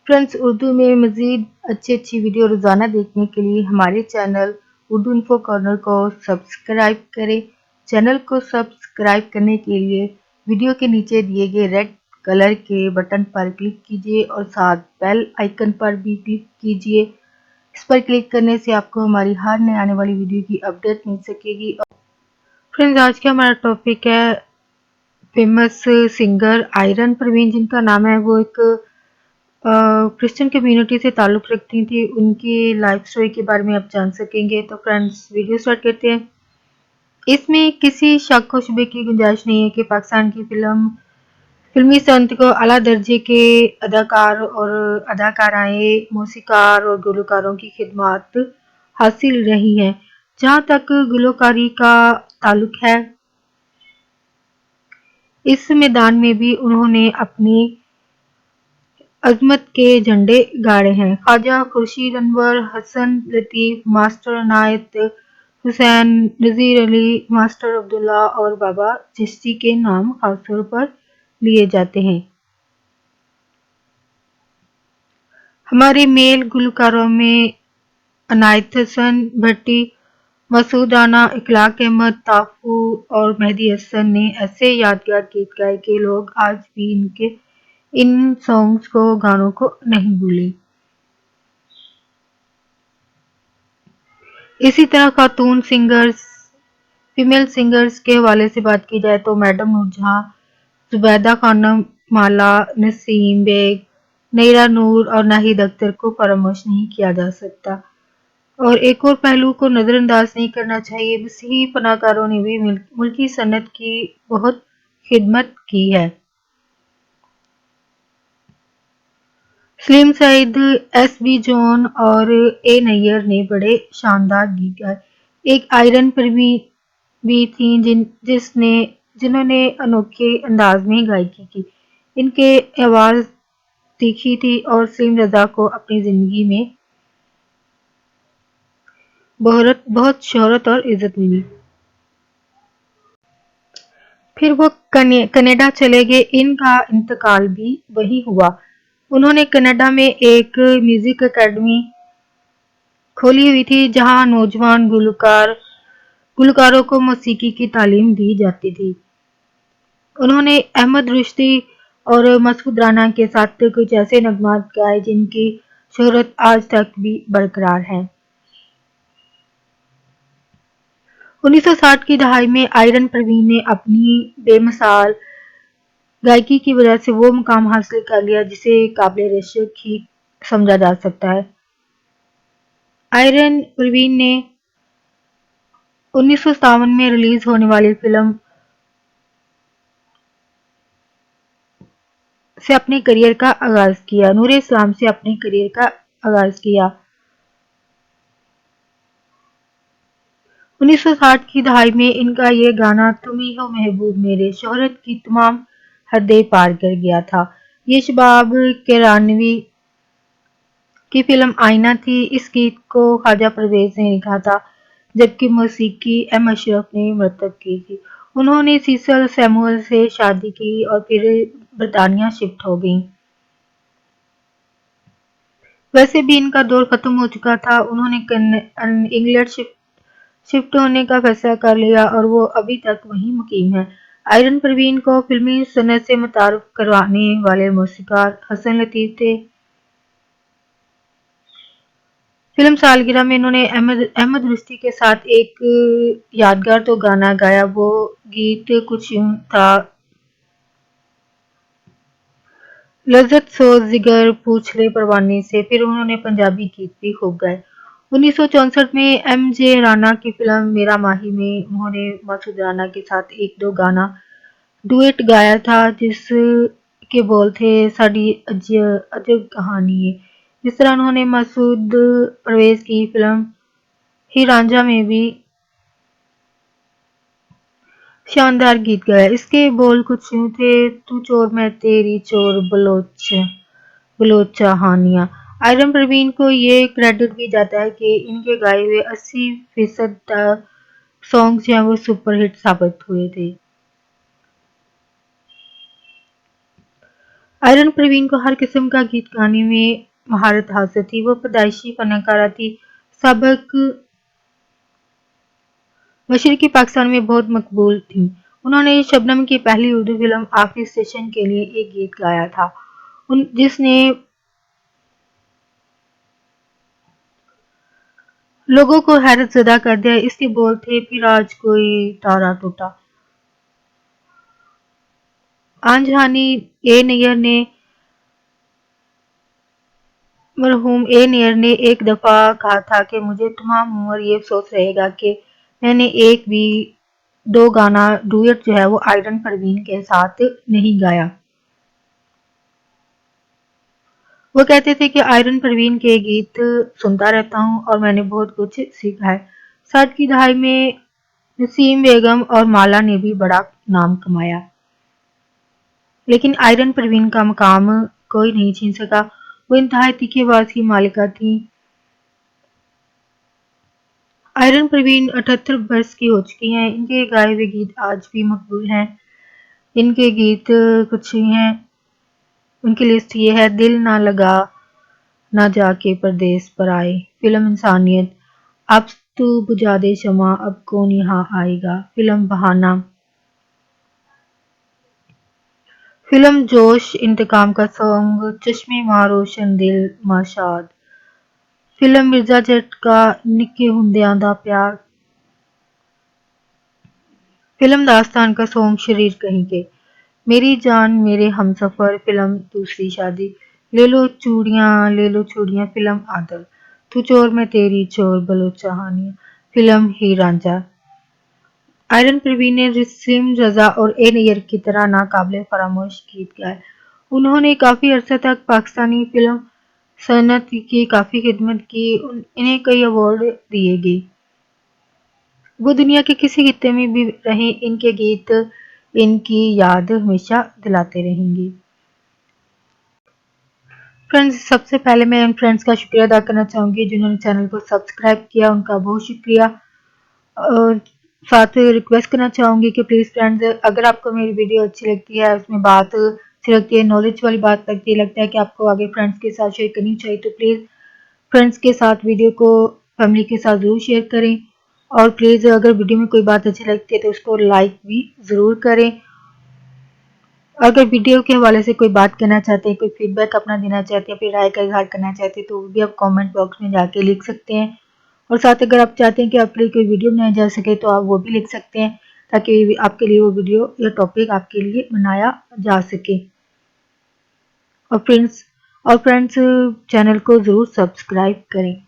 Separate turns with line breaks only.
Friends, Urdu में मज़ीद अच्छी वीडियो रोज़ाना देखने के लिए हमारे चैनल उर्दू इन्फो कॉर्नर को सब्सक्राइब करें। चैनल को सब्सक्राइब करने के लिए वीडियो के नीचे दिए गए रेड कलर के बटन पर क्लिक कीजिए और साथ बेल आइकन पर भी क्लिक कीजिए। इस पर क्लिक करने से आपको हमारी हर नए आने वाली वीडियो की अपडेट मिल सकेगी। फ्रेंड्स, आज का हमारा टॉपिक है फेमस सिंगर आयरन परवीन, जिनका नाम है। वो एक क्रिश्चियन कम्युनिटी से ताल्लुक़ रखती थी। उनकी लाइफ स्टोरी के बारे में आप जान सकेंगे। तो फ्रेंड्स, वीडियो स्टार्ट करते हैं। इसमें किसी शक व शुबे की गुंजाइश नहीं है कि पाकिस्तान की फिल्मी सनत को आला दर्जे के अदाकार और अदाकाराएं, मौसीकार और गुलकारों की खिदमत हासिल रही हैं। जहाँ तक गुलकारी का ताल्लुक है, इस मैदान में भी उन्होंने अपनी अजमत के झंडे गाड़े हैं। ख्वाजा खुर्शीद अनवर, हसन लतीफ़, मास्टर नायत हुसैन, नज़ीर अली, मास्टर अब्दुल्ला और बाबा चिश्ती के नाम खास तौर पर लिए जाते हैं। हमारे मेल गुलकारों में अनायत हसन भट्टी, मसूद राना, इखलाक अहमद ताफू और मेहदी हसन ने ऐसे यादगार गीत गाए कि लोग आज भी इन सॉन्ग्स को गानों को नहीं भूले। इसी तरह खातून सिंगर्स, फीमेल सिंगर्स के हवाले से बात की जाए तो मैडम नूरजहां, जुबैदा खानम, माला, नसीम बेग, नैरा नूर और नाहिद अख्तर को फरामोश नहीं किया जा सकता। और एक और पहलू को नज़रअंदाज नहीं करना चाहिए। मसीही फनाकारों ने भी मुल्की सनत की बहुत खिदमत की है। सलीम सईद, एस.बी. जॉन और ए नैयर ने बड़े शानदार गीत गाए। एक आयरन पर भी थी जिन्होंने अनोखे अंदाज में गायकी की। इनके आवाज़ तीखी थी और सलीम रज़ा को अपनी ज़िंदगी में बहुत शोहरत और इज़्ज़त मिली। फिर वो कनाडा चले गए। इनका इंतकाल भी वहीं हुआ। उन्होंने कनाडा में एक म्यूजिक एकेडमी खोली हुई थी, जहां नौजवान गुलकारों को मौसीकी की तालीम दी जाती थी। उन्होंने अहमद रुश्दी और मसूद राना के साथ कुछ ऐसे नगमात गाए जिनकी शोहरत आज तक भी बरकरार है। 1960 की दहाई में आयरन परवीन ने अपनी बेमिसाल गायकी की वजह से वो मुकाम हासिल कर लिया जिसे काबिल रशक ही समझा जा सकता है। आयरन परवीन ने 1957 में रिलीज होने वाली फिल्म से अपने करियर का आगाज किया। नूरे इस्लाम से अपने करियर का आगाज किया। 1960 की दहाई में इनका ये गाना तुम ही हो महबूब मेरे शोहरत की तमाम हदें पार कर गया था। ये शबाब किरानवी की फिल्म आईना थी। इस गीत को ख्वाजा परवेज ने लिखा था, जबकि मौसीकी एम अशरफ ने मरतब की थी। उन्होंने सीसल सैमुअल से शादी की और फिर बरतानिया शिफ्ट हो गईं। वैसे भी इनका दौर खत्म हो चुका था। उन्होंने इंग्लैंड शिफ्ट होने का फैसला कर लिया और वो अभी तक वहीं मुकीम है। आयरन परवीन को फिल्मी सनत से मुतारुफ करवाने वाले मौसीकार हसन लतीफ़ थे। फिल्म सालगिरह में इन्होंने अहमद रुश्दी के साथ एक यादगार तो गाना गाया। वो गीत कुछ यूं था, लज़्ज़त सोज़ जिगर पूछ ले परवाने से। फिर उन्होंने पंजाबी गीत भी खूब गाए। 1964 में एम.जे. राणा की फिल्म मेरा माही में उन्होंने मसूद राणा के साथ एक दो गाना डुएट गाया था, जिसके बोल थे साड़ी अजब कहानी है। इस तरह उन्होंने मसूद परवेज की फिल्म ही रांझा में भी शानदार गीत गाया। इसके बोल कुछ यूं थे, तू चोर मैं तेरी चोर बलोचा हानिया। आयरन परवीन को ये क्रेडिट भी जाता है कि इनके गाए हुए 80% सॉन्ग्स जो हैं वो सुपरहिट साबित हुए थे। आयरन परवीन को हर किस्म का गीत गाने में महारत हासिल थी। वो पैदाइशी फनकारा थी। सबक मशरकी पाकिस्तान में बहुत मकबूल थीं। उन्होंने शबनम की पहली उर्दू फिल्म आखिरी स्टेशन के लिए एक गीत गाया था, जिसने लोगों को हैरत ज़दा कर दिया। इसके बोल थे, फिर आज कोई तारा टूटा। आंजहानी ए नैयर ने मरहूम ए नैयर ने एक दफ़ा कहा था कि मुझे तमाम उम्र ये अफसोस रहेगा कि मैंने एक भी दो गाना डुएट जो है वो आयरन परवीन के साथ नहीं गाया। वो कहते थे कि आयरन परवीन के गीत सुनता रहता हूँ और मैंने बहुत कुछ सीखा है। 60 की दहाई में नसीम बेगम और माला ने भी बड़ा नाम कमाया, लेकिन आयरन परवीन का मकाम कोई नहीं छीन सका। वो इंतहाई तीखी आवाज की मालिका थी। आयरन परवीन 78 बरस की हो चुकी हैं। इनके गाए हुए गीत आज भी मकबूल हैं। इनके गीत कुछ ही हैं। उनकी लिस्ट ये है, दिल ना लगा ना जाके परदेस पर आए, फिल्म इंसानियत, अब तू बुझा दे शमा, अब कौन यहाँ आएगा, फिल्म बहाना, फिल्म जोश, इंतकाम का सॉन्ग, चश्मे मां रोशन दिल माशाद, फिल्म मिर्जा जट का निक्के हुंदियां दा प्यार, फिल्म दास्तान का सॉन्ग शरीर कहीं के, मेरी जान मेरे हमसफर, फिल्म दूसरी शादी, ले लो चूड़ियां, फिल्म आदल, तू चोर मैं तेरी चोर, बलोचाहानियां, फिल्म ही रांझा। आयरन परवीन ने रसीम रजा और ए नैयर की तरह नाकाबिले फरामोश गीत गाए। उन्होंने काफी अरसे तक पाकिस्तानी फिल्म सनत की काफी खिदमत की। इन्हें कई अवार्ड दिए गए। वो दुनिया के किसी खित्ते में भी रहें, इनके गीत इनकी याद हमेशा दिलाते रहेंगे। फ्रेंड्स, सबसे पहले मैं इन फ्रेंड्स का शुक्रिया अदा करना चाहूँगी जिन्होंने चैनल को सब्सक्राइब किया, उनका बहुत शुक्रिया। और साथ रिक्वेस्ट करना चाहूँगी कि प्लीज़ फ्रेंड्स, अगर आपको मेरी वीडियो अच्छी लगती है, उसमें बात अच्छी लगती है, नॉलेज वाली बात लगती है, लगता है कि आपको आगे फ्रेंड्स के साथ शेयर करनी चाहिए, तो प्लीज़ फ्रेंड्स के साथ वीडियो को फैमिली के साथ ज़रूर शेयर करें। और प्लीज़ अगर वीडियो में कोई बात अच्छी लगती है तो उसको लाइक भी ज़रूर करें। अगर वीडियो के हवाले से कोई बात कहना चाहते हैं, कोई फीडबैक अपना देना चाहते हैं, अपनी राय का इजहार करना चाहते हैं, तो वो भी आप कमेंट बॉक्स में जाके लिख सकते हैं। और साथ अगर आप चाहते हैं कि आपके लिए कोई वीडियो बनाया जा सके तो आप वो भी लिख सकते हैं, ताकि आपके लिए वो वीडियो या टॉपिक आपके लिए बनाया जा सके। और फ्रेंड्स चैनल को ज़रूर सब्सक्राइब करें।